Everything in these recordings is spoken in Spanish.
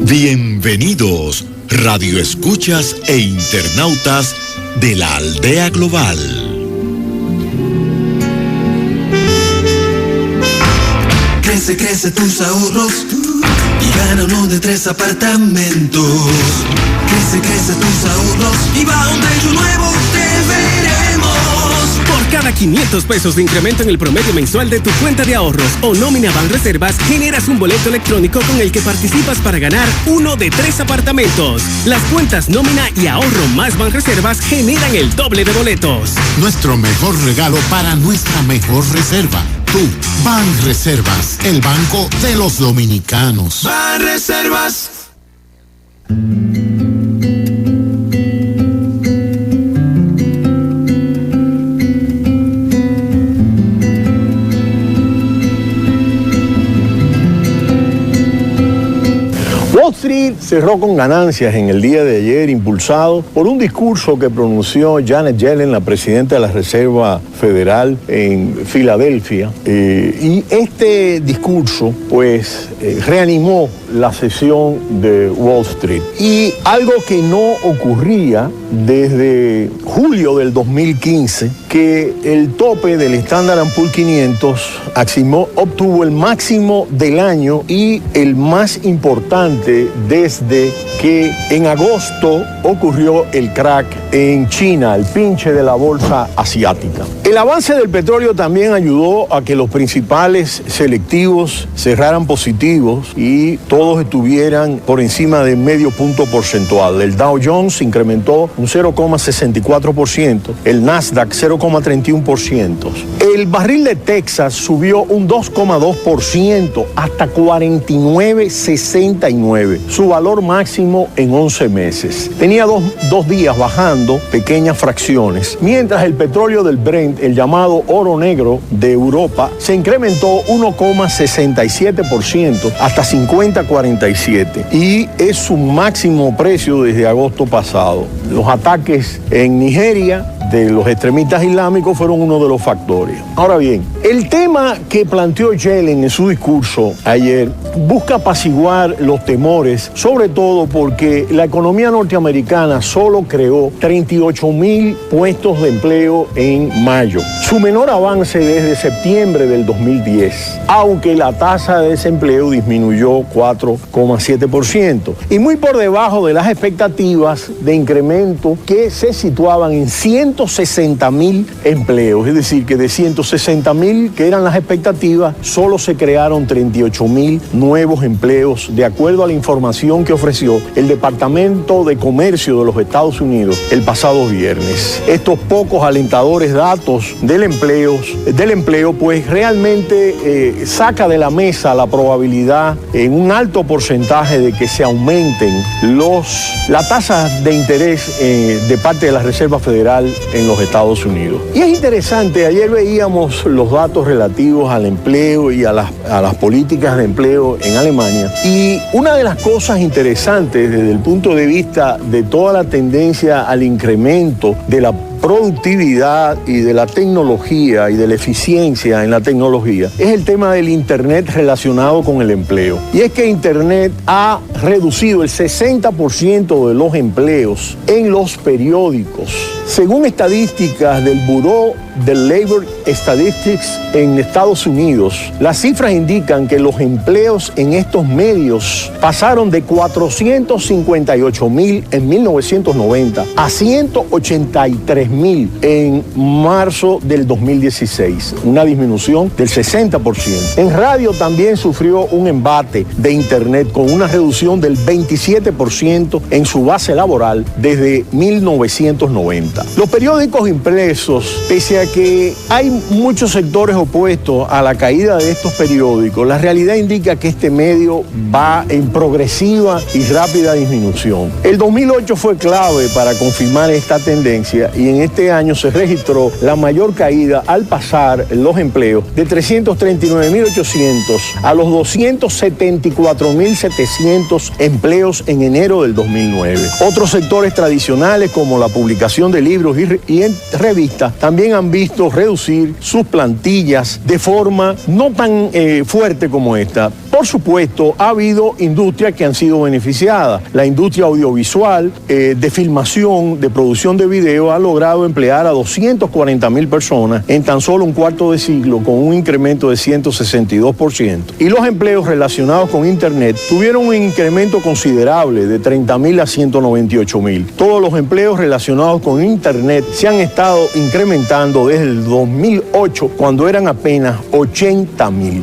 Bienvenidos, radioescuchas e internautas de la Aldea Global. Crece tus ahorros y gana uno de 3 apartamentos. Crece tus ahorros y va a un bello nuevo, te veremos. Por cada 500 pesos de incremento en el promedio mensual de tu cuenta de ahorros o nómina Banreservas, generas un boleto electrónico con el que participas para ganar uno de 3 apartamentos. Las cuentas nómina y ahorro más Banreservas generan el doble de boletos. Nuestro mejor regalo para nuestra mejor reserva. Tú, Banreservas, el banco de los dominicanos. Banreservas. Wall Street cerró con ganancias en el día de ayer, impulsado por un discurso que pronunció Janet Yellen, la presidenta de la Reserva Federal en Filadelfia. Y este discurso, pues, reanimó la sesión de Wall Street. Y algo que no ocurría desde julio del 2015, que el tope del Standard & Poor's 500 obtuvo el máximo del año y el más importante desde que en agosto ocurrió el crack en China, el pinche de la bolsa asiática. El avance del petróleo también ayudó a que los principales selectivos cerraran positivos y todos estuvieran por encima de medio punto porcentual. El Dow Jones incrementó un 0,64%, el Nasdaq 0,31%. El barril de Texas subió un 2,2% hasta 49,69, su valor máximo en 11 meses. Tenía dos días bajando pequeñas fracciones, mientras el petróleo del Brent, el llamado oro negro de Europa, se incrementó 1,67% hasta 50,47 y es su máximo precio desde agosto pasado. Los ataques en Nigeria de los extremistas islámicos fueron uno de los factores. Ahora bien, el tema que planteó Yellen en su discurso ayer busca apaciguar los temores, sobre todo porque la economía norteamericana solo creó 38,000 puestos de empleo en mayo, su menor avance desde septiembre del 2010, aunque la tasa de desempleo disminuyó 4,7% y muy por debajo de las expectativas de incremento que se situaban en 160,000 empleos, es decir, que de 160,000 que eran las expectativas, solo se crearon 38,000 nuevos empleos, de acuerdo a la información que ofreció el Departamento de Comercio de los Estados Unidos el pasado viernes. Estos pocos alentadores datos del empleo, pues realmente saca de la mesa la probabilidad en un alto porcentaje de que se aumenten la tasa de interés de parte de la Reserva Federal en los Estados Unidos. Y es interesante, ayer veíamos los datos relativos al empleo y a las políticas de empleo en Alemania, y una de las cosas interesantes desde el punto de vista de toda la tendencia al incremento de la productividad y de la tecnología y de la eficiencia en la tecnología es el tema del Internet relacionado con el empleo. Y es que Internet ha reducido el 60% de los empleos en los periódicos. Según estadísticas del Bureau de Labor Statistics en Estados Unidos, las cifras indican que los empleos en estos medios pasaron de 458,000 en 1990 a 183,000 en marzo del 2016, una disminución del 60%. En radio también sufrió un embate de Internet con una reducción del 27% en su base laboral desde 1990. Los periódicos impresos, pese a que hay muchos sectores opuestos a la caída de estos periódicos, la realidad indica que este medio va en progresiva y rápida disminución. El 2008 fue clave para confirmar esta tendencia y en este año se registró la mayor caída al pasar los empleos de 339,800 a los 274,700 empleos en enero del 2009. Otros sectores tradicionales como la publicación de libros y revistas también han visto visto reducir sus plantillas de forma no tan fuerte como esta. Por supuesto, ha habido industrias que han sido beneficiadas. La industria audiovisual, de filmación, de producción de video, ha logrado emplear a 240,000 personas en tan solo un cuarto de siglo, con un incremento de 162%. Y los empleos relacionados con Internet tuvieron un incremento considerable de 30,000 a 198,000. Todos los empleos relacionados con Internet se han estado incrementando desde el 2008, cuando eran apenas 80,000.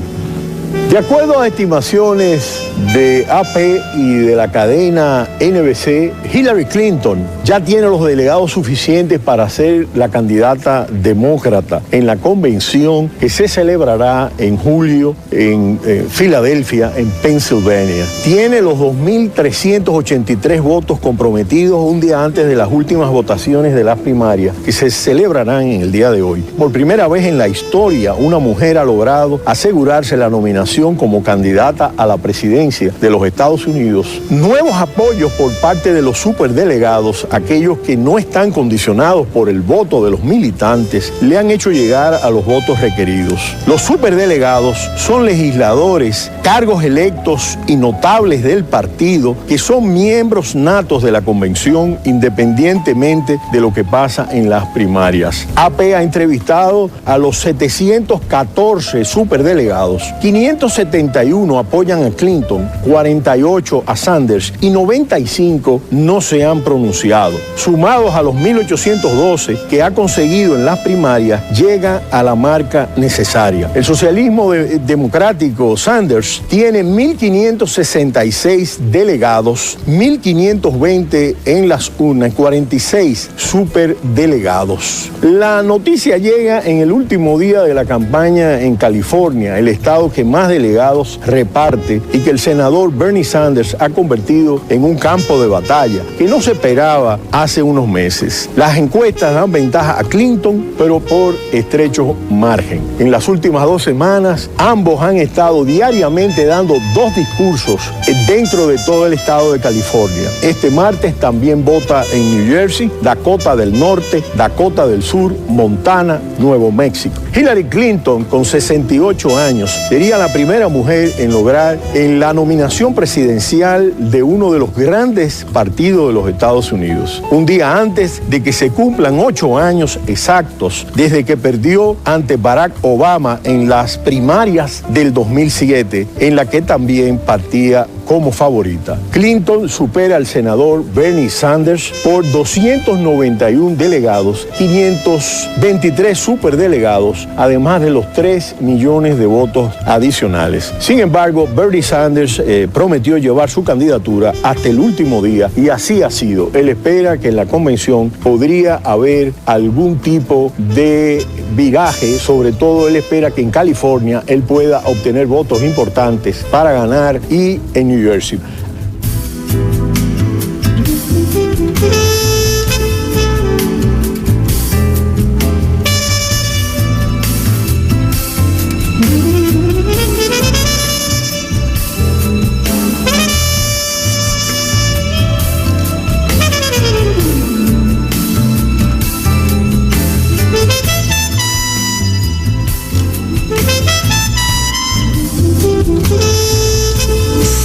De acuerdo a estimaciones de AP y de la cadena NBC, Hillary Clinton ya tiene los delegados suficientes para ser la candidata demócrata en la convención que se celebrará en julio en Filadelfia, en Pensilvania. Tiene los 2,383 votos comprometidos un día antes de las últimas votaciones de las primarias que se celebrarán en el día de hoy. Por primera vez en la historia, una mujer ha logrado asegurarse la nominación como candidata a la presidencia de los Estados Unidos. Nuevos apoyos por parte de los superdelegados, aquellos que no están condicionados por el voto de los militantes, le han hecho llegar a los votos requeridos. Los superdelegados son legisladores, cargos electos y notables del partido que son miembros natos de la convención independientemente de lo que pasa en las primarias. AP ha entrevistado a los 714 superdelegados. 571 apoyan a Clinton, 48 a Sanders y 95 no se han pronunciado. Sumados a los 1,812 que ha conseguido en las primarias, llega a la marca necesaria. El socialismo democrático Sanders tiene 1,566 delegados, 1,520 en las urnas, 46 superdelegados. La noticia llega en el último día de la campaña en California, el estado que más delegados reparte y que el senador Bernie Sanders ha convertido en un campo de batalla que no se esperaba hace unos meses. Las encuestas dan ventaja a Clinton, pero por estrecho margen. En las últimas 2 semanas, ambos han estado diariamente dando 2 discursos dentro de todo el estado de California. Este martes también vota en New Jersey, Dakota del Norte, Dakota del Sur, Montana, Nuevo México. Hillary Clinton, con 68 años, sería la primera mujer en lograr en la nominación presidencial de uno de los grandes partidos de los Estados Unidos. Un día antes de que se cumplan 8 años exactos desde que perdió ante Barack Obama en las primarias del 2007, en la que también partía como favorita. Clinton supera al senador Bernie Sanders por 291 delegados, 523 superdelegados, además de los 3 millones de votos adicionales. Sin embargo, Bernie Sanders prometió llevar su candidatura hasta el último día y así ha sido. Él espera que en la convención podría haber algún tipo de viraje, sobre todo él espera que en California él pueda obtener votos importantes para ganar y en New Jersey.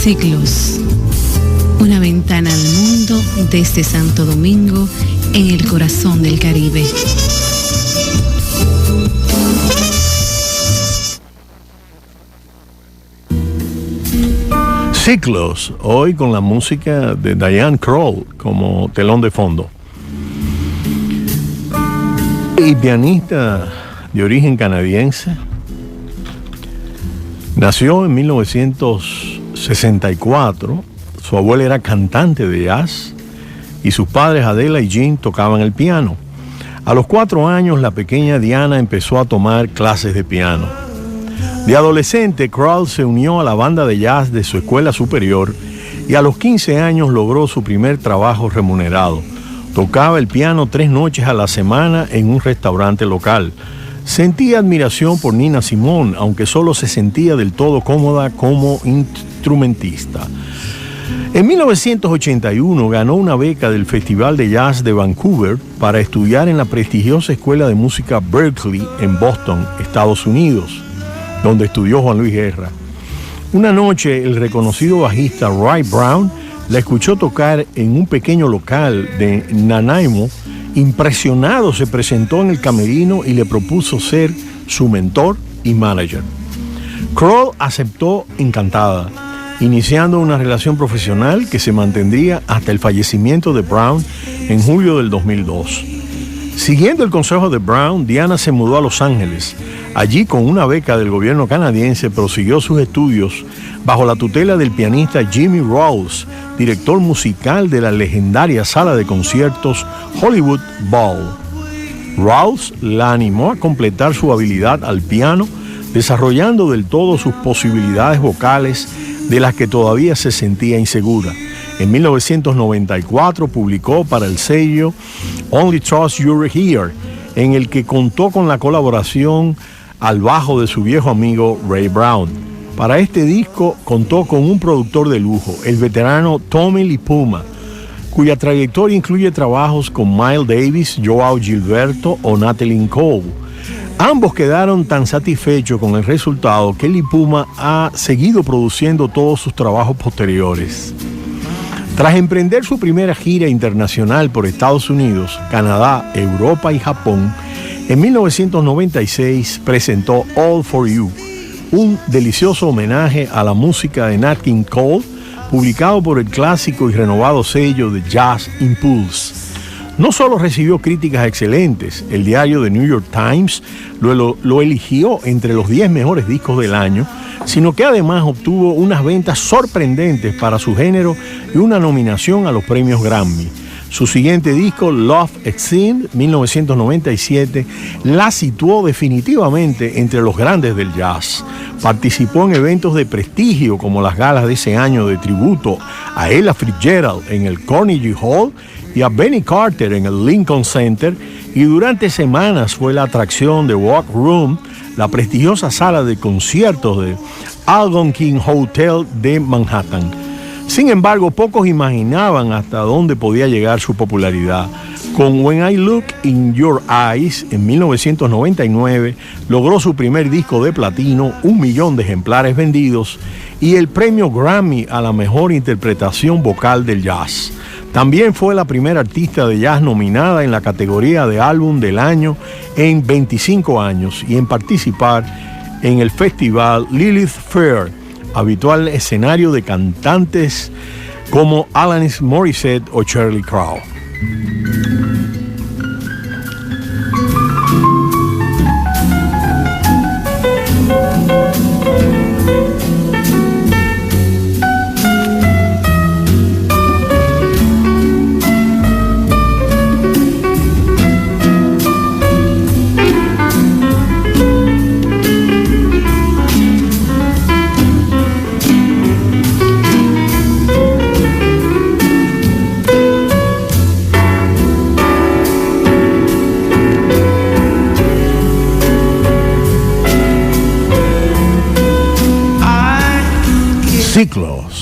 Ciclos, una ventana al mundo desde Santo Domingo, en el corazón del Caribe. Ciclos, hoy con la música de Diane Kroll como telón de fondo. Y pianista de origen canadiense, nació en 1964, su abuela era cantante de jazz y sus padres Adela y Jean tocaban el piano. A los 4 años la pequeña Diana empezó a tomar clases de piano. De adolescente, Kroll se unió a la banda de jazz de su escuela superior y a los 15 años logró su primer trabajo remunerado. Tocaba el piano 3 noches a la semana en un restaurante local. Sentía admiración por Nina Simone, aunque solo se sentía del todo cómoda como instrumentista. En 1981 ganó una beca del Festival de Jazz de Vancouver para estudiar en la prestigiosa Escuela de Música Berklee en Boston, Estados Unidos, donde estudió Juan Luis Guerra. Una noche, el reconocido bajista Ray Brown la escuchó tocar en un pequeño local de Nanaimo. Impresionado, se presentó en el camerino y le propuso ser su mentor y manager. Kroll aceptó encantada, iniciando una relación profesional que se mantendría hasta el fallecimiento de Brown en julio del 2002. Siguiendo el consejo de Brown, Diana se mudó a Los Ángeles. Allí, con una beca del gobierno canadiense, prosiguió sus estudios bajo la tutela del pianista Jimmy Rawls, director musical de la legendaria sala de conciertos Hollywood Bowl. Rawls la animó a completar su habilidad al piano, desarrollando del todo sus posibilidades vocales, de las que todavía se sentía insegura. En 1994 publicó para el sello Only Trust You're Here, en el que contó con la colaboración al bajo de su viejo amigo Ray Brown. Para este disco contó con un productor de lujo, el veterano Tommy Lipuma, cuya trayectoria incluye trabajos con Miles Davis, Joao Gilberto o Nat King Cole. Ambos quedaron tan satisfechos con el resultado que Lipuma ha seguido produciendo todos sus trabajos posteriores. Tras emprender su primera gira internacional por Estados Unidos, Canadá, Europa y Japón, en 1996 presentó All For You, un delicioso homenaje a la música de Nat King Cole, publicado por el clásico y renovado sello de Jazz Impulse. No solo recibió críticas excelentes, el diario The New York Times lo eligió entre los 10 mejores discos del año, sino que además obtuvo unas ventas sorprendentes para su género y una nominación a los premios Grammy. Su siguiente disco, Love Exceed, 1997, la situó definitivamente entre los grandes del jazz. Participó en eventos de prestigio como las galas de ese año de tributo a Ella Fitzgerald en el Carnegie Hall y a Benny Carter en el Lincoln Center, y durante semanas fue la atracción de Walk Room, la prestigiosa sala de conciertos de Algonquin Hotel de Manhattan. Sin embargo, pocos imaginaban hasta dónde podía llegar su popularidad. Con When I Look in Your Eyes, en 1999, logró su primer disco de platino, 1 millón de ejemplares vendidos, y el premio Grammy a la mejor interpretación vocal del jazz. También fue la primera artista de jazz nominada en la categoría de álbum del año en 25 años y en participar en el festival Lilith Fair, habitual escenario de cantantes como Alanis Morissette o Sheryl Crow. Ciclos.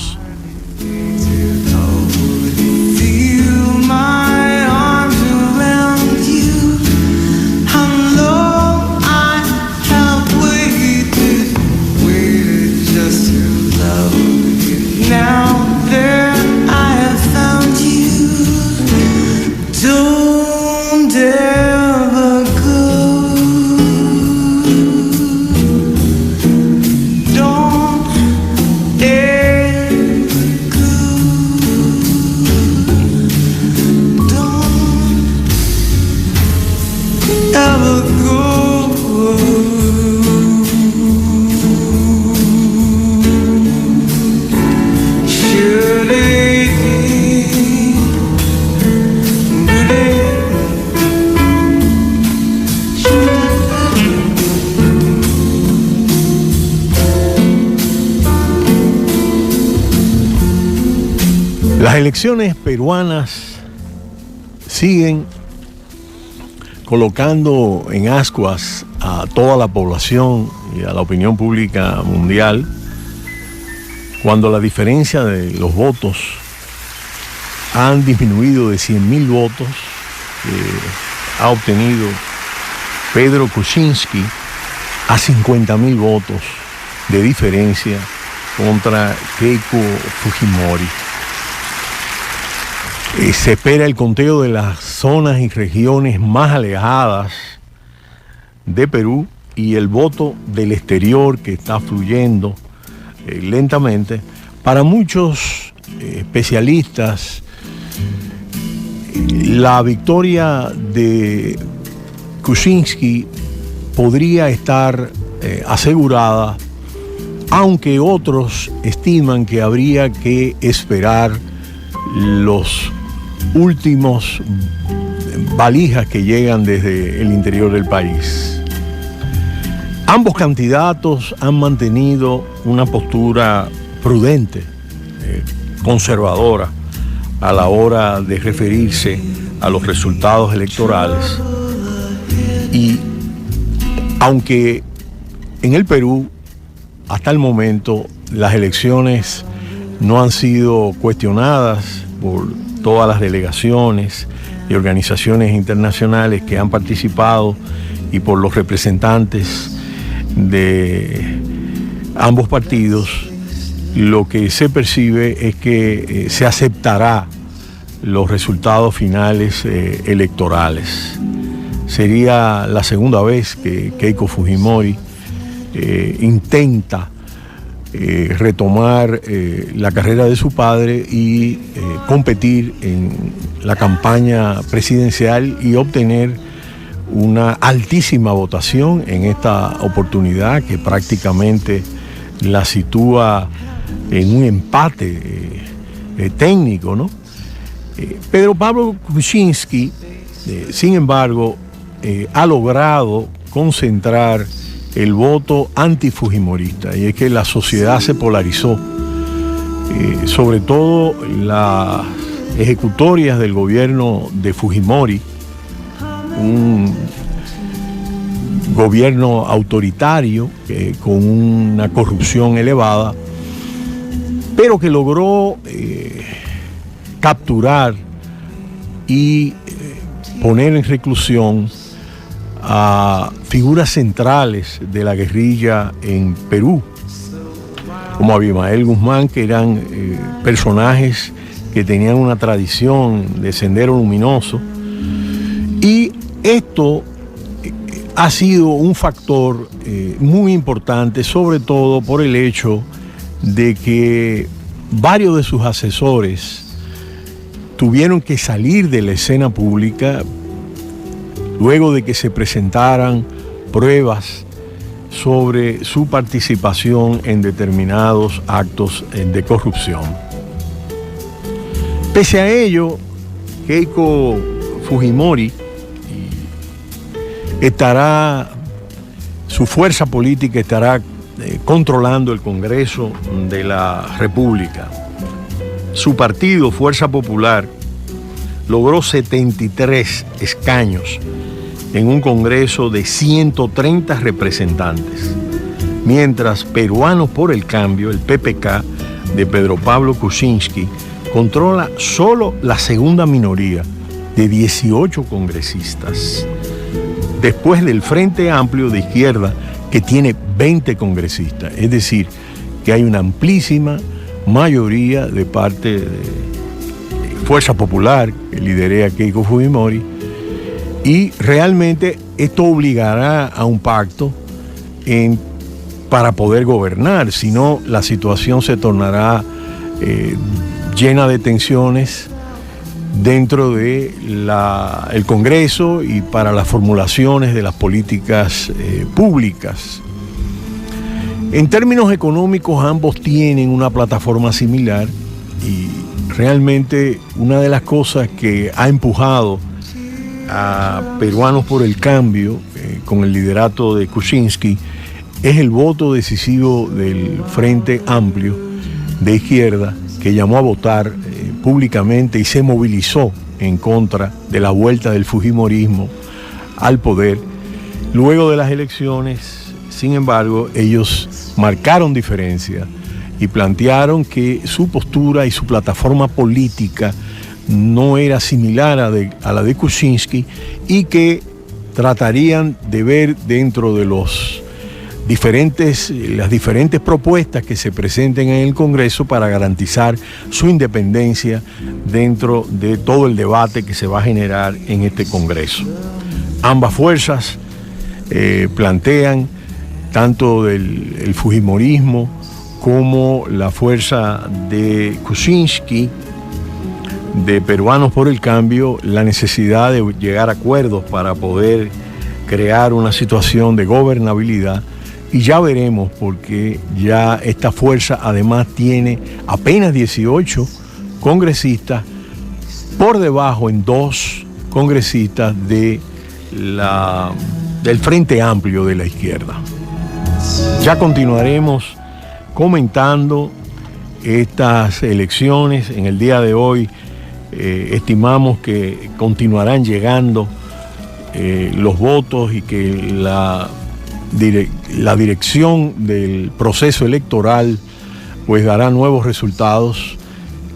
Las elecciones peruanas siguen colocando en ascuas a toda la población y a la opinión pública mundial cuando la diferencia de los votos han disminuido de 100.000 votos que ha obtenido Pedro Kuczynski a 50.000 votos de diferencia contra Keiko Fujimori. Se espera el conteo de las zonas y regiones más alejadas de Perú y el voto del exterior que está fluyendo lentamente. Para muchos especialistas, la victoria de Kuczynski podría estar asegurada, aunque otros estiman que habría que esperar los últimos valijas que llegan desde el interior del país. Ambos candidatos han mantenido una postura prudente, conservadora, a la hora de referirse a los resultados electorales. Y aunque en el Perú, hasta el momento, las elecciones no han sido cuestionadas por todas las delegaciones y organizaciones internacionales que han participado y por los representantes de ambos partidos, lo que se percibe es que se aceptará los resultados finales electorales. Sería la segunda vez que Keiko Fujimori intenta retomar la carrera de su padre y competir en la campaña presidencial y obtener una altísima votación en esta oportunidad que prácticamente la sitúa en un empate técnico, ¿no? Pedro Pablo Kuczynski, sin embargo, ha logrado concentrar el voto antifujimorista, y es que la sociedad se polarizó, sobre todo las ejecutorias del gobierno de Fujimori, un gobierno autoritario con una corrupción elevada, pero que logró capturar y poner en reclusión a figuras centrales de la guerrilla en Perú, como Abimael Guzmán, que eran personajes que tenían una tradición de sendero luminoso. Y esto ha sido un factor muy importante, sobre todo por el hecho de que varios de sus asesores tuvieron que salir de la escena pública luego de que se presentaran pruebas sobre su participación en determinados actos de corrupción. Pese a ello, Keiko Fujimori su fuerza política estará controlando el Congreso de la República. Su partido, Fuerza Popular, logró 73 escaños en un Congreso de 130 representantes, mientras Peruanos por el Cambio, el PPK de Pedro Pablo Kuczynski, controla solo la segunda minoría de 18 congresistas, después del Frente Amplio de Izquierda, que tiene 20 congresistas. Es decir, que hay una amplísima mayoría de parte de Fuerza Popular, que lidera Keiko Fujimori, y realmente esto obligará a un pacto para poder gobernar, si no la situación se tornará llena de tensiones dentro de el Congreso y para las formulaciones de las políticas públicas. En términos económicos, ambos tienen una plataforma similar y realmente una de las cosas que ha empujado a Peruanos por el Cambio, con el liderato de Kuczynski, es el voto decisivo del Frente Amplio de Izquierda, que llamó a votar públicamente y se movilizó en contra de la vuelta del fujimorismo al poder. Luego de las elecciones, sin embargo, ellos marcaron diferencia y plantearon que su postura y su plataforma política no era similar a la de Kuczynski y que tratarían de ver dentro de las diferentes propuestas que se presenten en el Congreso para garantizar su independencia dentro de todo el debate que se va a generar en este Congreso. Ambas fuerzas plantean, tanto el fujimorismo como la fuerza de Kuczynski, de Peruanos por el Cambio, la necesidad de llegar a acuerdos para poder crear una situación de gobernabilidad. Y ya veremos, porque ya esta fuerza además tiene apenas 18 congresistas, por debajo en 2 congresistas del Frente Amplio de la izquierda. Ya continuaremos comentando estas elecciones. En el día de hoy estimamos que continuarán llegando los votos y que la dirección del proceso electoral pues dará nuevos resultados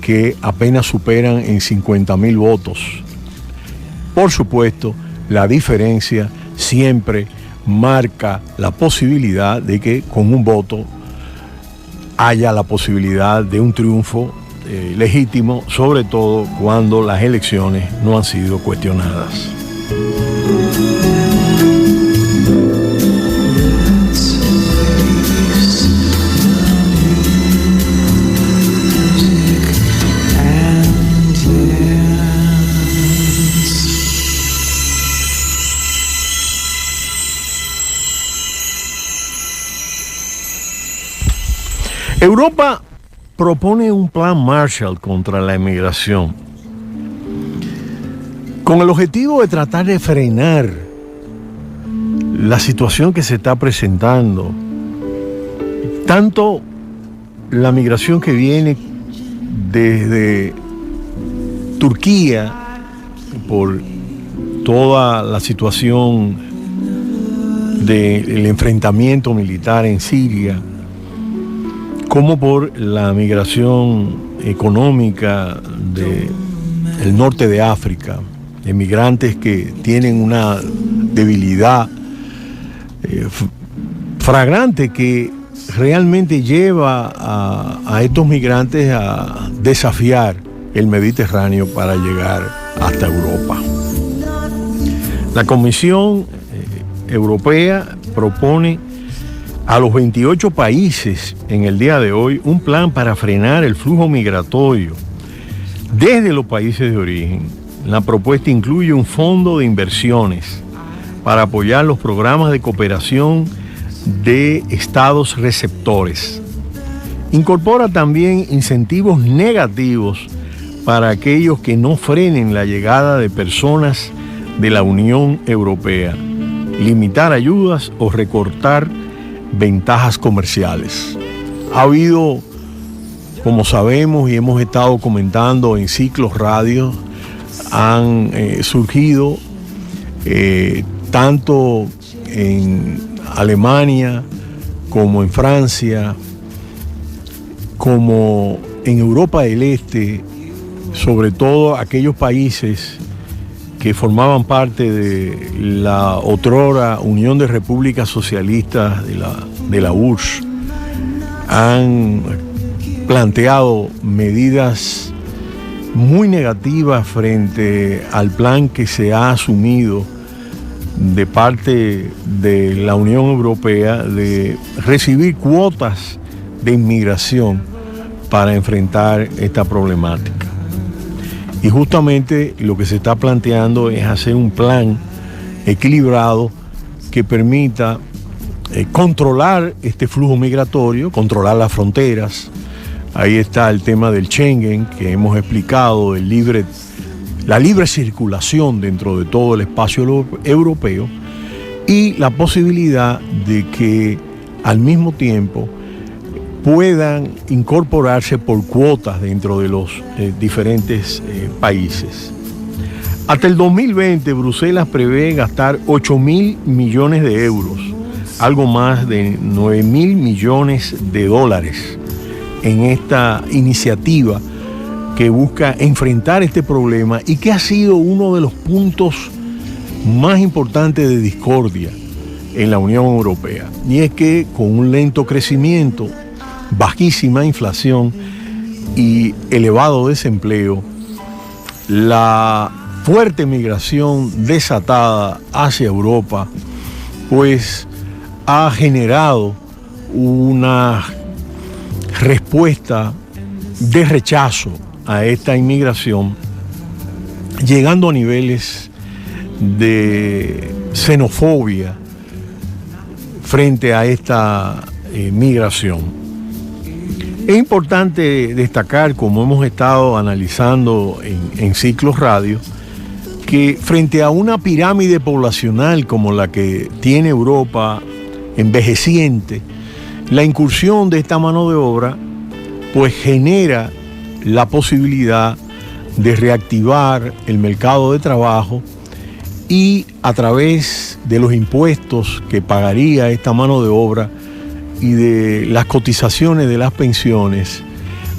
que apenas superan en 50.000 votos. Por supuesto, la diferencia siempre marca la posibilidad de que con un voto haya la posibilidad de un triunfo legítimo, sobre todo cuando las elecciones no han sido cuestionadas. Europa propone un plan Marshall contra la emigración, con el objetivo de tratar de frenar la situación que se está presentando, tanto la migración que viene desde Turquía por toda la situación del enfrentamiento militar en Siria, como por la migración económica del norte de África, emigrantes que tienen una debilidad flagrante que realmente lleva a estos migrantes a desafiar el Mediterráneo para llegar hasta Europa. La Comisión Europea propone a los 28 países en el día de hoy un plan para frenar el flujo migratorio desde los países de origen. La propuesta incluye un fondo de inversiones para apoyar los programas de cooperación de estados receptores. Incorpora también incentivos negativos para aquellos que no frenen la llegada de personas de la Unión Europea, limitar ayudas o recortar ventajas comerciales. Ha habido, como sabemos y hemos estado comentando en ciclos radio, han surgido tanto en Alemania como en Francia, como en Europa del Este, sobre todo aquellos países que formaban parte de la otrora Unión de Repúblicas Socialistas de la URSS, han planteado medidas muy negativas frente al plan que se ha asumido de parte de la Unión Europea de recibir cuotas de inmigración para enfrentar esta problemática. Y justamente lo que se está planteando es hacer un plan equilibrado que permita controlar este flujo migratorio, controlar las fronteras. Ahí está el tema del Schengen, que hemos explicado, la libre circulación dentro de todo el espacio europeo, y la posibilidad de que al mismo tiempo puedan incorporarse por cuotas dentro de los diferentes países. Hasta el 2020, Bruselas prevé gastar 8.000 millones de euros, algo más de 9.000 millones de dólares, en esta iniciativa que busca enfrentar este problema y que ha sido uno de los puntos más importantes de discordia en la Unión Europea. Y es que con un lento crecimiento, bajísima inflación y elevado desempleo, la fuerte migración desatada hacia Europa pues ha generado una respuesta de rechazo a esta inmigración, llegando a niveles de xenofobia frente a esta migración. Es importante destacar, como hemos estado analizando en Ciclos Radio, que frente a una pirámide poblacional como la que tiene Europa, envejeciente, la incursión de esta mano de obra pues genera la posibilidad de reactivar el mercado de trabajo y a través de los impuestos que pagaría esta mano de obra y de las cotizaciones de las pensiones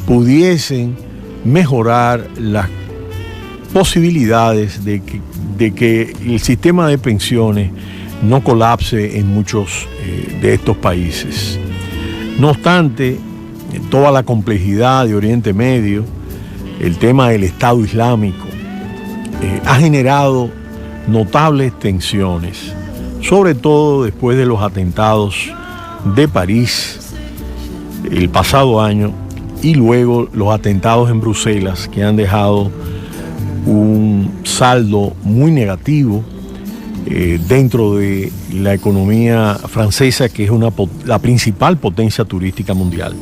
pudiesen mejorar las posibilidades de que el sistema de pensiones no colapse en muchos de estos países. No obstante, toda la complejidad de Oriente Medio, el tema del Estado Islámico, ha generado notables tensiones, sobre todo después de los atentados de París el pasado año y luego los atentados en Bruselas, que han dejado un saldo muy negativo dentro de la economía francesa, que es la principal potencia turística mundial.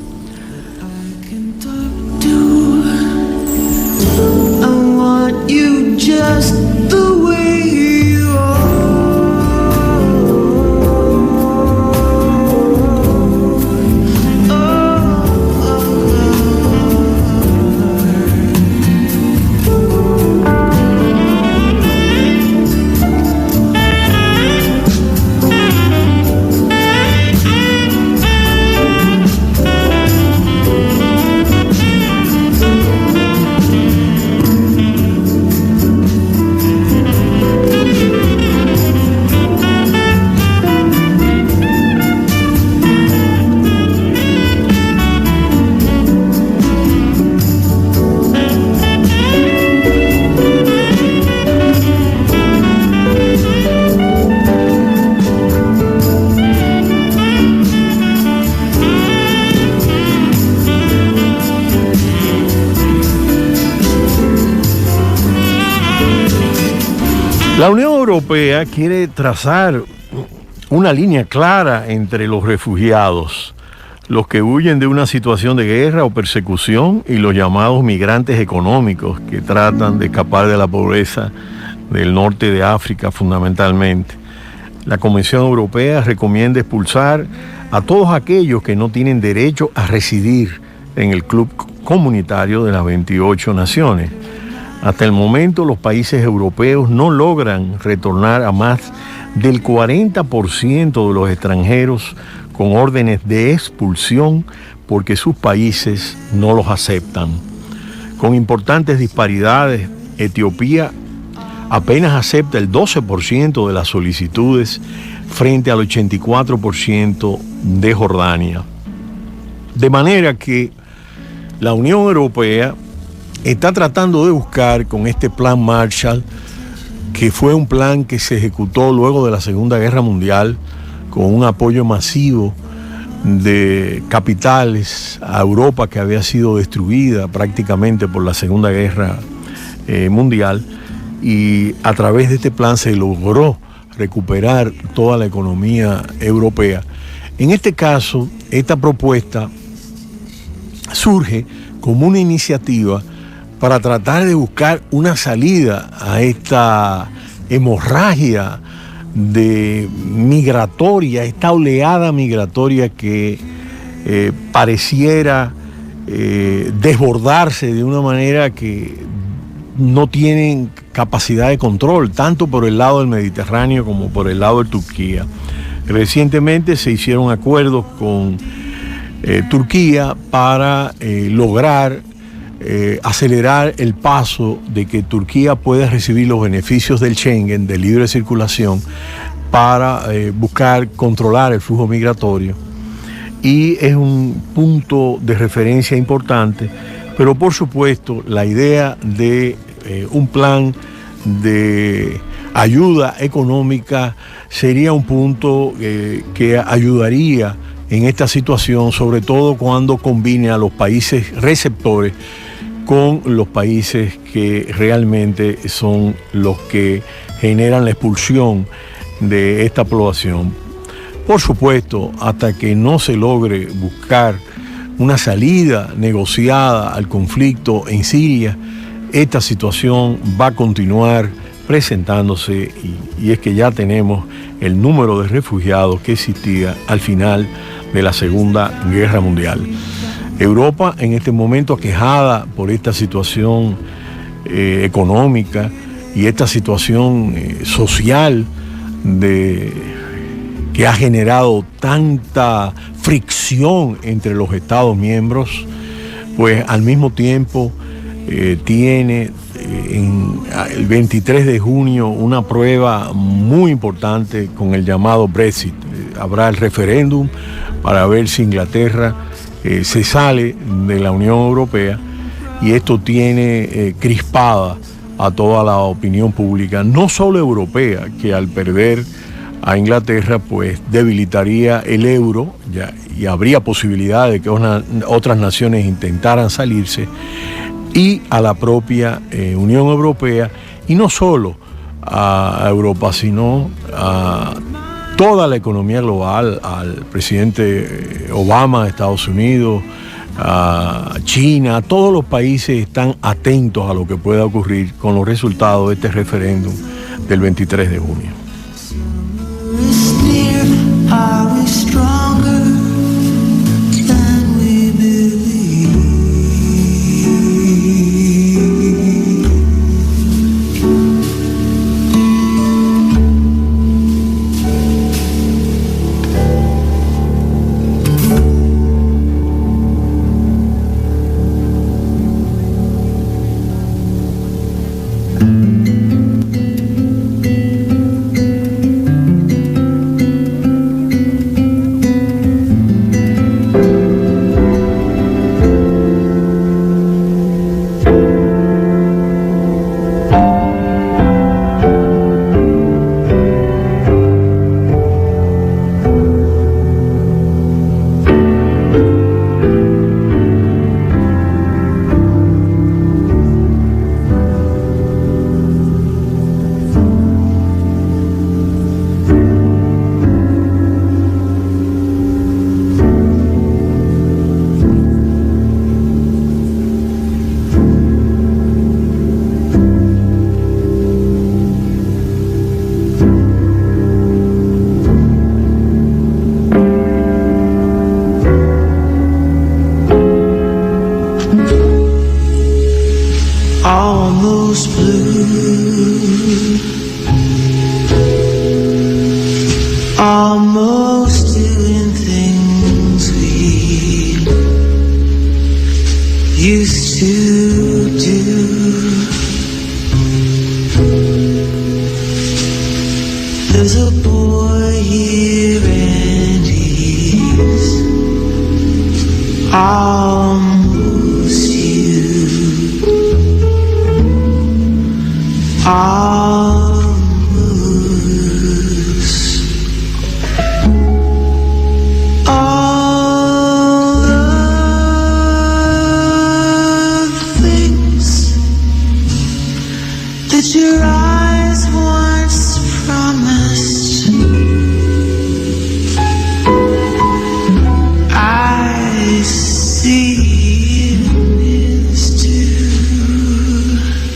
La Unión Europea quiere trazar una línea clara entre los refugiados, los que huyen de una situación de guerra o persecución, y los llamados migrantes económicos, que tratan de escapar de la pobreza del norte de África fundamentalmente. La Convención Europea recomienda expulsar a todos aquellos que no tienen derecho a residir en el club comunitario de las 28 naciones. Hasta el momento, los países europeos no logran retornar a más del 40% de los extranjeros con órdenes de expulsión porque sus países no los aceptan. Con importantes disparidades, Etiopía apenas acepta el 12% de las solicitudes frente al 84% de Jordania. De manera que la Unión Europea está tratando de buscar con este plan Marshall, que fue un plan que se ejecutó luego de la Segunda Guerra Mundial, con un apoyo masivo de capitales a Europa que había sido destruida prácticamente por la Segunda Guerra Mundial, y a través de este plan se logró recuperar toda la economía europea. En este caso, esta propuesta surge como una iniciativa para tratar de buscar una salida a esta hemorragia migratoria, esta oleada migratoria que pareciera desbordarse de una manera que no tienen capacidad de control, tanto por el lado del Mediterráneo como por el lado de Turquía. Recientemente se hicieron acuerdos con Turquía para lograr acelerar el paso de que Turquía pueda recibir los beneficios del Schengen, de libre circulación, para buscar controlar el flujo migratorio. Y es un punto de referencia importante, pero por supuesto la idea de un plan de ayuda económica sería un punto que ayudaría en esta situación, sobre todo cuando combine a los países receptores con los países que realmente son los que generan la expulsión de esta población. Por supuesto, hasta que no se logre buscar una salida negociada al conflicto en Siria, esta situación va a continuar presentándose y es que ya tenemos el número de refugiados que existía al final de la Segunda Guerra Mundial. Europa en este momento aquejada por esta situación económica y esta situación social que ha generado tanta fricción entre los Estados miembros, pues al mismo tiempo tiene el 23 de junio una prueba muy importante con el llamado Brexit. Habrá el referéndum para ver si Inglaterra se sale de la Unión Europea, y esto tiene crispada a toda la opinión pública, no solo europea, que al perder a Inglaterra pues debilitaría el euro y habría posibilidad de que otras naciones intentaran salirse, y a la propia Unión Europea, y no solo a Europa, sino a toda la economía global, al presidente Obama de Estados Unidos, a China. Todos los países están atentos a lo que pueda ocurrir con los resultados de este referéndum del 23 de junio.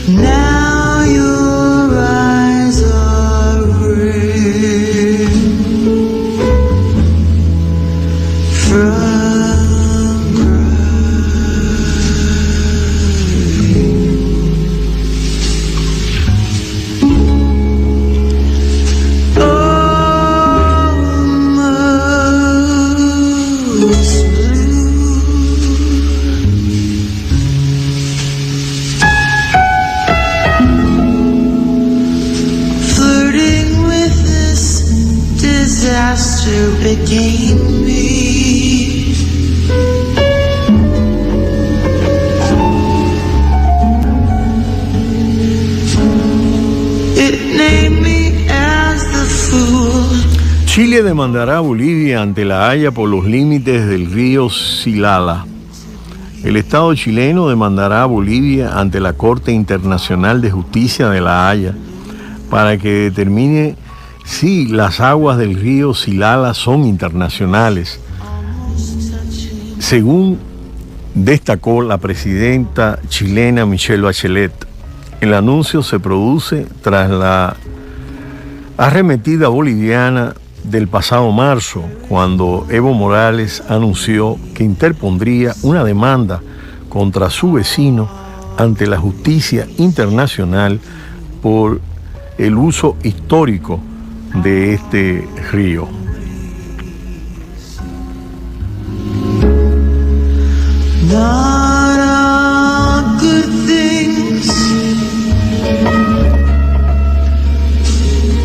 Now you're master became me. It named me as the fool. Chile demandará a Bolivia ante La Haya por los límites del río Silala. El Estado chileno demandará a Bolivia ante la Corte Internacional de Justicia de La Haya para que determine si las aguas del río Silala son internacionales, según destacó la presidenta chilena Michelle Bachelet. El anuncio se produce tras la arremetida boliviana del pasado marzo, cuando Evo Morales anunció que interpondría una demanda contra su vecino ante la justicia internacional por el uso histórico de este río. Not all good things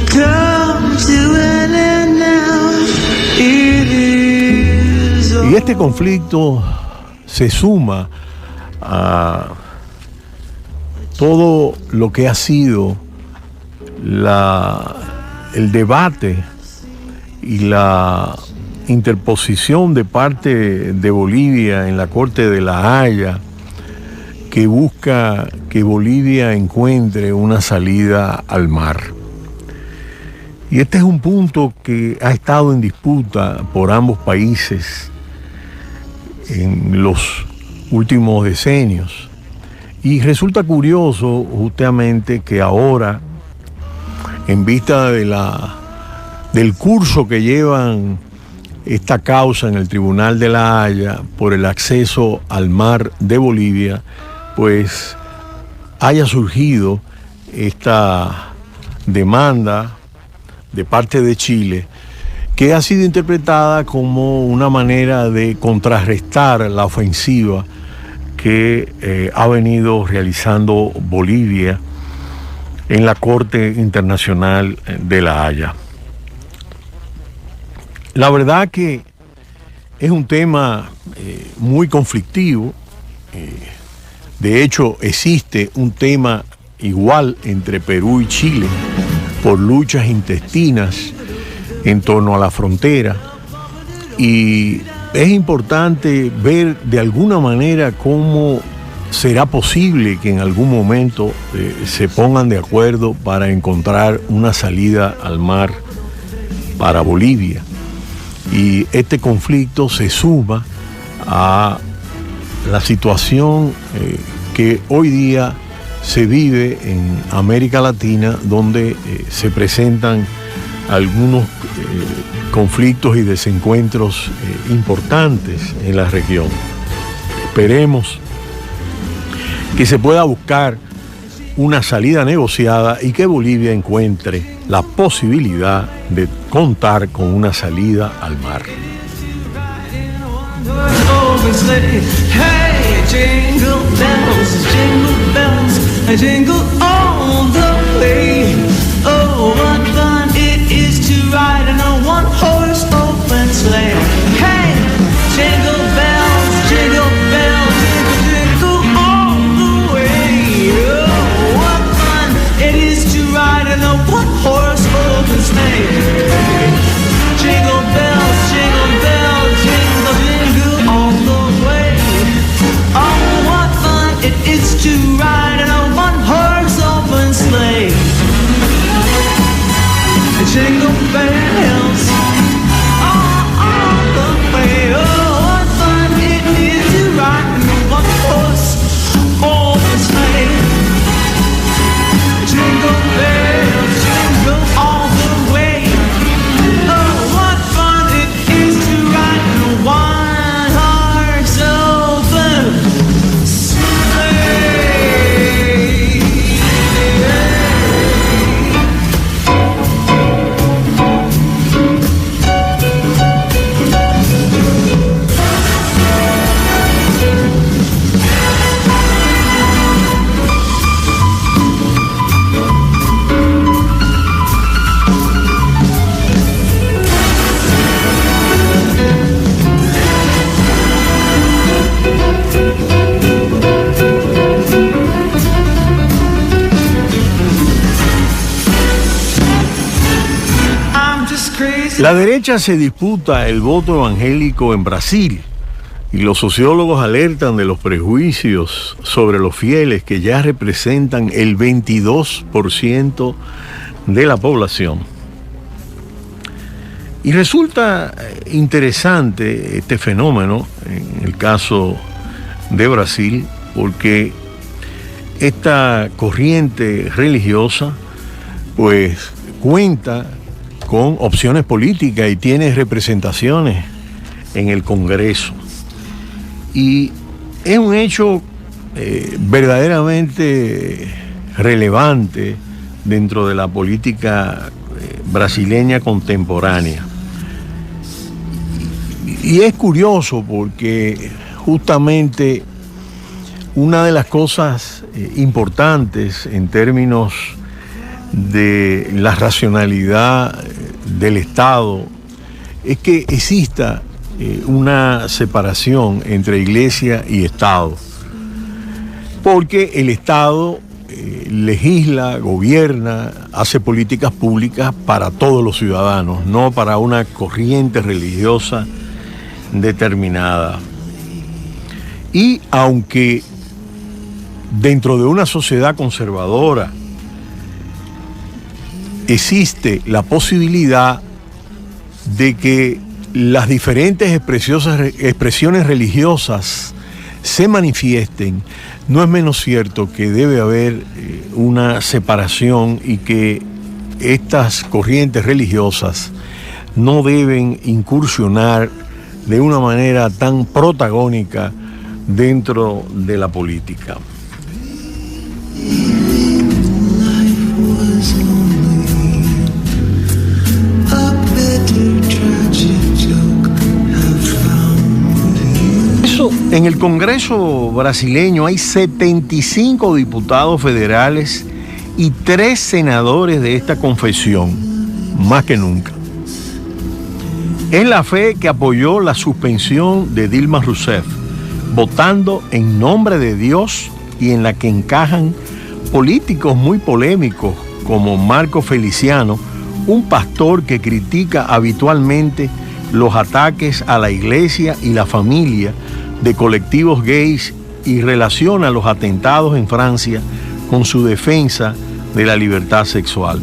come to an end now. It is Y este conflicto se suma a todo lo que ha sido el debate y la interposición de parte de Bolivia en la Corte de La Haya, que busca que Bolivia encuentre una salida al mar. Y este es un punto que ha estado en disputa por ambos países en los últimos decenios. Y resulta curioso justamente que ahora, en vista del curso que llevan esta causa en el Tribunal de La Haya por el acceso al mar de Bolivia, pues haya surgido esta demanda de parte de Chile, que ha sido interpretada como una manera de contrarrestar la ofensiva que ha venido realizando Bolivia en la Corte Internacional de La Haya. La verdad que es un tema muy conflictivo. De hecho, existe un tema igual entre Perú y Chile por luchas intestinas en torno a la frontera, y es importante ver de alguna manera cómo será posible que en algún momento se pongan de acuerdo para encontrar una salida al mar para Bolivia. Y este conflicto se suma a la situación que hoy día se vive en América Latina, donde se presentan algunos conflictos y desencuentros importantes en la región. Esperemos que se pueda buscar una salida negociada y que Bolivia encuentre la posibilidad de contar con una salida al mar. Hey, jingle bells, jingle all the way. Oh, what fun it is to ride in a one-horse open sleigh. Hey, jingle bells, jingle all the way. Oh, what fun it is to ride in a one-horse open sleigh. Jingle bells, jingle, jingle all the way. Oh, what fun it is to ride in a one-horse open sleigh. Jingle bells, all the way. Oh, what fun it is to ride in a one-horse open sleigh. Jingle bells, jingle all the way. Oh, what fun it is to ride in a one-horse open sleigh. La derecha se disputa el voto evangélico en Brasil y los sociólogos alertan de los prejuicios sobre los fieles que ya representan el 22% de la población. Y resulta interesante este fenómeno en el caso de Brasil porque esta corriente religiosa pues cuenta con opciones políticas y tiene representaciones en el Congreso. Y es un hecho verdaderamente relevante dentro de la política brasileña contemporánea. Y es curioso porque justamente una de las cosas importantes en términos de la racionalidad del Estado es que exista una separación entre iglesia y Estado, porque el Estado legisla, gobierna, hace políticas públicas para todos los ciudadanos, no para una corriente religiosa determinada. Y aunque dentro de una sociedad conservadora existe la posibilidad de que las diferentes expresiones religiosas se manifiesten, no es menos cierto que debe haber una separación y que estas corrientes religiosas no deben incursionar de una manera tan protagónica dentro de la política. En el Congreso brasileño hay 75 diputados federales y 3 senadores de esta confesión, más que nunca. Es la fe que apoyó la suspensión de Dilma Rousseff, votando en nombre de Dios y en la que encajan políticos muy polémicos como Marco Feliciano, un pastor que critica habitualmente los ataques a la iglesia y la familia de colectivos gays y relaciona los atentados en Francia con su defensa de la libertad sexual.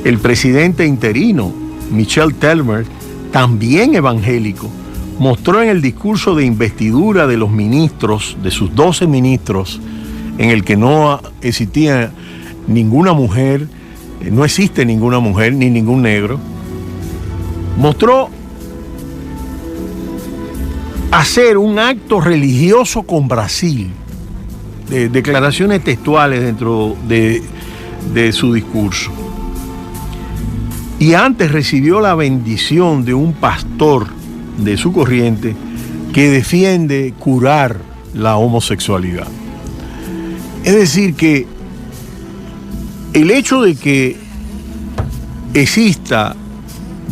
El presidente interino, Michel Temer, también evangélico, mostró en el discurso de investidura de los ministros, de sus 12 ministros, en el que no existía ninguna mujer, no existe ninguna mujer ni ningún negro, mostró hacer un acto religioso con Brasil, de declaraciones textuales dentro de su discurso. Y antes recibió la bendición de un pastor de su corriente que defiende curar la homosexualidad. Es decir, que el hecho de que exista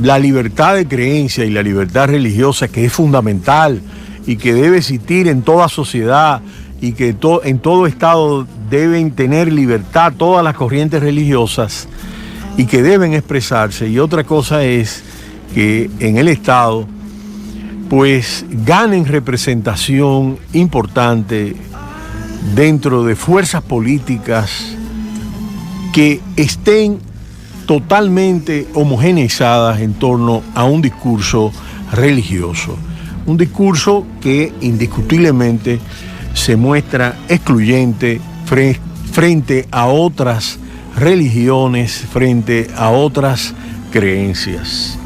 la libertad de creencia y la libertad religiosa, que es fundamental y que debe existir en toda sociedad y que en todo estado deben tener libertad todas las corrientes religiosas y que deben expresarse. Y otra cosa es que en el Estado pues ganen representación importante dentro de fuerzas políticas que estén totalmente homogeneizadas en torno a un discurso religioso. Un discurso que indiscutiblemente se muestra excluyente frente a otras religiones, frente a otras creencias.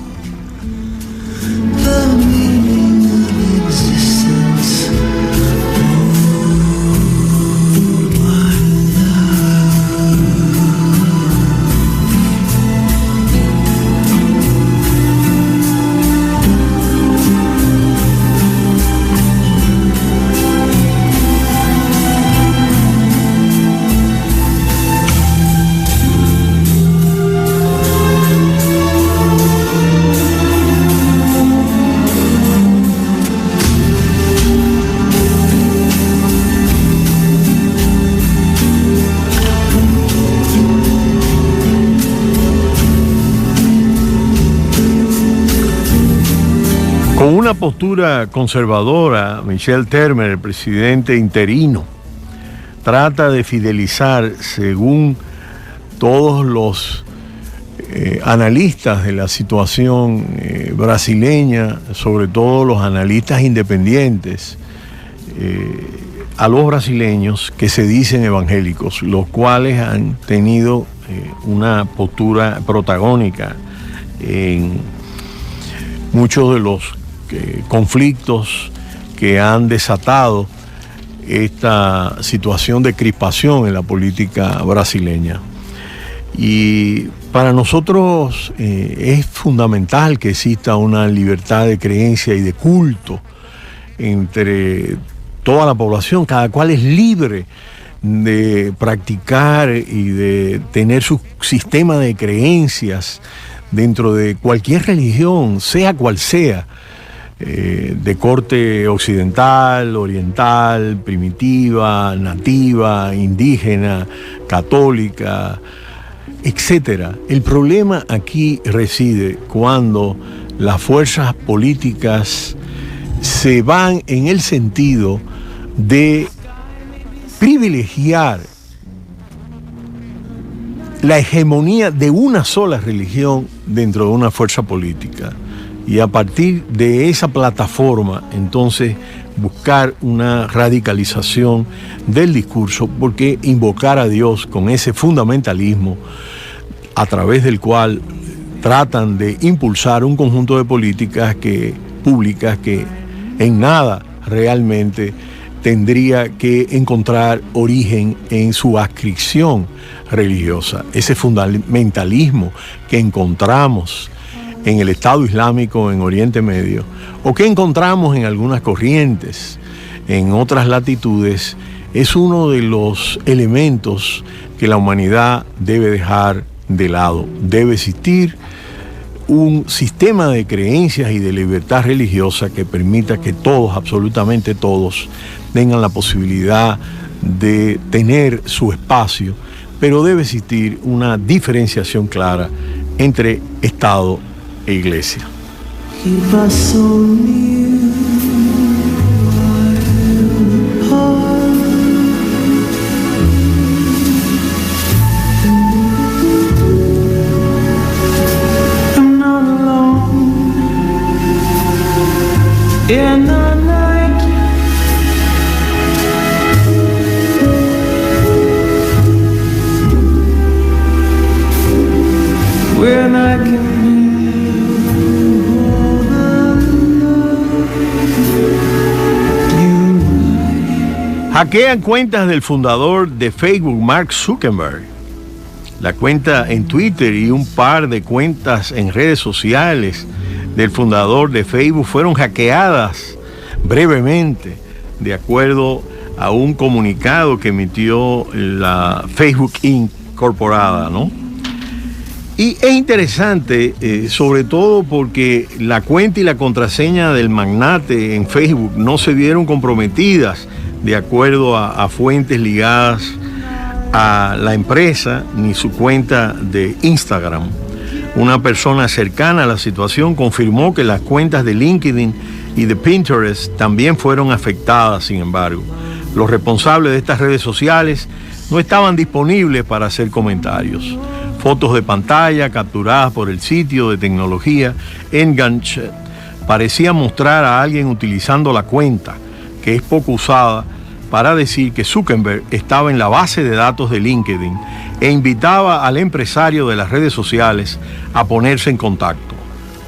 una postura conservadora, Michel Temer, el presidente interino, trata de fidelizar, según todos los analistas de la situación brasileña, sobre todo los analistas independientes, a los brasileños que se dicen evangélicos, los cuales han tenido una postura protagónica en muchos de los conflictos que han desatado esta situación de crispación en la política brasileña. Y para nosotros es fundamental que exista una libertad de creencia y de culto entre toda la población. Cada cual es libre de practicar y de tener su sistema de creencias dentro de cualquier religión, sea cual sea, de corte occidental, oriental, primitiva, nativa, indígena, católica, etcétera. El problema aquí reside cuando las fuerzas políticas se van en el sentido de privilegiar la hegemonía de una sola religión dentro de una fuerza política, y a partir de esa plataforma entonces buscar una radicalización del discurso, porque invocar a Dios con ese fundamentalismo a través del cual tratan de impulsar un conjunto de políticas públicas que en nada realmente tendría que encontrar origen en su adscripción religiosa. Ese fundamentalismo que encontramos en el Estado Islámico en Oriente Medio, o que encontramos en algunas corrientes en otras latitudes, es uno de los elementos que la humanidad debe dejar de lado. Debe existir un sistema de creencias y de libertad religiosa que permita que todos, absolutamente todos, tengan la posibilidad de tener su espacio, pero debe existir una diferenciación clara entre Estado e Iglesia. In the night, when I can Hackean cuentas del fundador de Facebook, Mark Zuckerberg. La cuenta en Twitter y un par de cuentas en redes sociales del fundador de Facebook fueron hackeadas brevemente, de acuerdo a un comunicado que emitió la Facebook Incorporada, ¿no? Y es interesante, sobre todo porque la cuenta y la contraseña del magnate en Facebook no se vieron comprometidas de acuerdo a fuentes ligadas a la empresa, ni su cuenta de Instagram. Una persona cercana a la situación confirmó que las cuentas de LinkedIn y de Pinterest también fueron afectadas. Sin embargo, los responsables de estas redes sociales no estaban disponibles para hacer comentarios. Fotos de pantalla capturadas por el sitio de tecnología Engadget parecían mostrar a alguien utilizando la cuenta, que es poco usada, para decir que Zuckerberg estaba en la base de datos de LinkedIn e invitaba al empresario de las redes sociales a ponerse en contacto.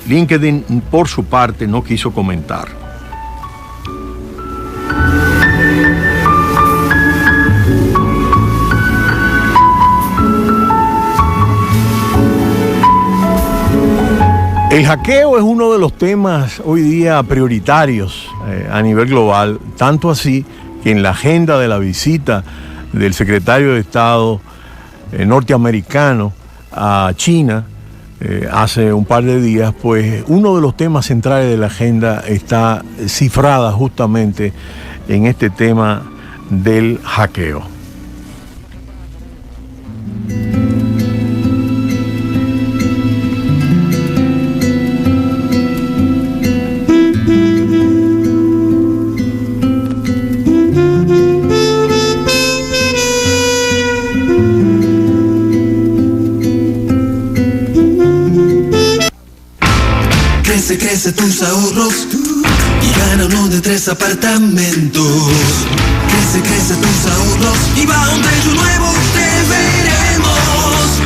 LinkedIn, por su parte, no quiso comentar. El hackeo es uno de los temas hoy día prioritarios a nivel global, tanto así que en la agenda de la visita del secretario de Estado norteamericano a China hace un par de días, pues uno de los temas centrales de la agenda está cifrada justamente en este tema del hackeo. crece tus ahorros y gana uno de 3 apartamentos. Crece tus ahorros y va a un bello nuevo, te veremos.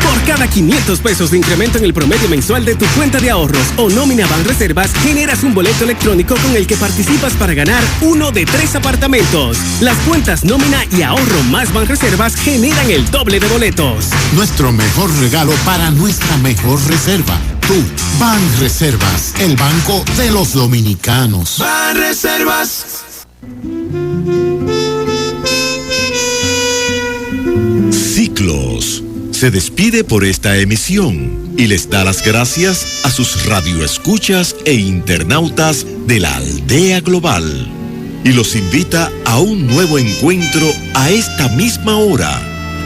Por cada 500 pesos de incremento en el promedio mensual de tu cuenta de ahorros o nómina Banreservas, generas un boleto electrónico con el que participas para ganar uno de 3 apartamentos. Las cuentas nómina y ahorro más Banreservas generan el doble de boletos. Nuestro mejor regalo para nuestra mejor reserva. Tú, Banreservas, el banco de los dominicanos. Banreservas. Ciclos se despide por esta emisión y les da las gracias a sus radioescuchas e internautas de la Aldea Global y los invita a un nuevo encuentro a esta misma hora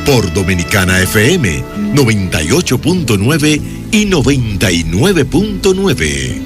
por Dominicana FM 98.9 y 99.9.